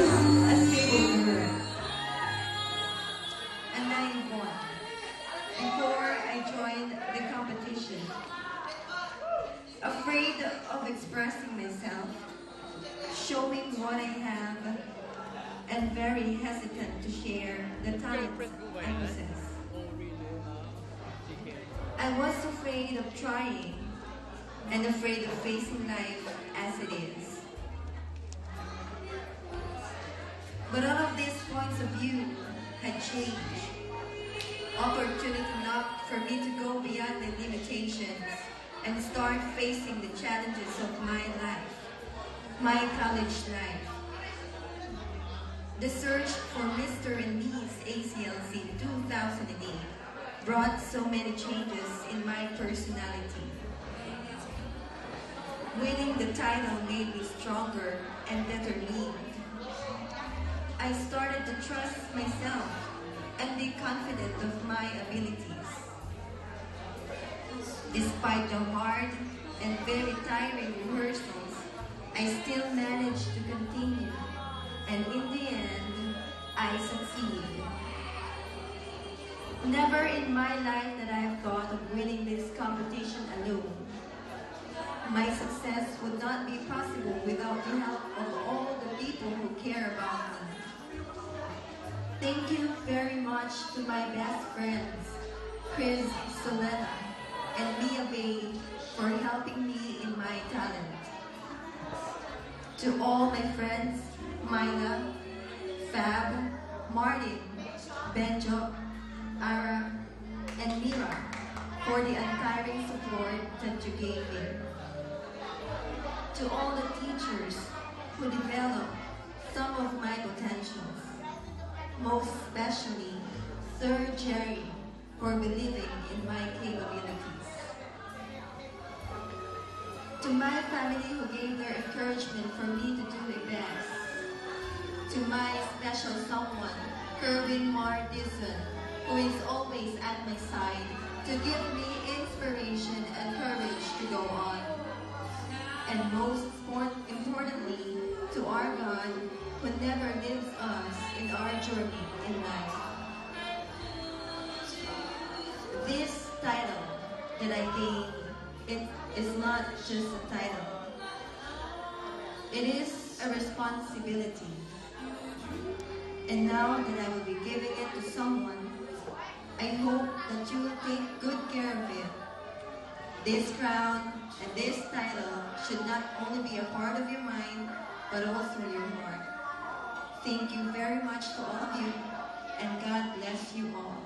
a stable girl. And 91. Before I joined the competition, afraid of expressing myself, showing what I have, and very hesitant to share the talents I possess. I was afraid of trying and afraid of facing life as it is. But all of these points of view had changed. Opportunity knocked for me to go beyond the limitations and start facing the challenges of my life, my college life. The search for Mr. and Ms. ACLC 2008 brought so many changes in my personality. Winning the title made me stronger and determined. I started to trust myself and be confident of my abilities. Despite the hard and very tiring rehearsals, I still managed to continue, and in the end, I succeeded. Never in my life that I have thought of winning this competition alone. My success would not be possible without the help of all the people who care about me. Thank you very much to my best friends, Chris Solena and Mia Bay, for helping me in my talent. To all my friends, Myla, Fab, Martin, Benjo, Ara, and Mira, for the untiring support that you gave me. To all the teachers who developed some of my potentials, most especially Sir Jerry, for believing in my capabilities. To my family who gave their encouragement for me to do my best. To my special someone, Kerwin Mar Dizon, who is always at my side to give me inspiration and courage to go on. And most importantly, to our God, who never leaves us in our journey in life. This title that I gained, it is not just a title. It is a responsibility. And now that I will be giving it to someone, I hope that you will take good care of it. This crown and this title should not only be a part of your mind, but also your heart. Thank you very much to all of you, and God bless you all.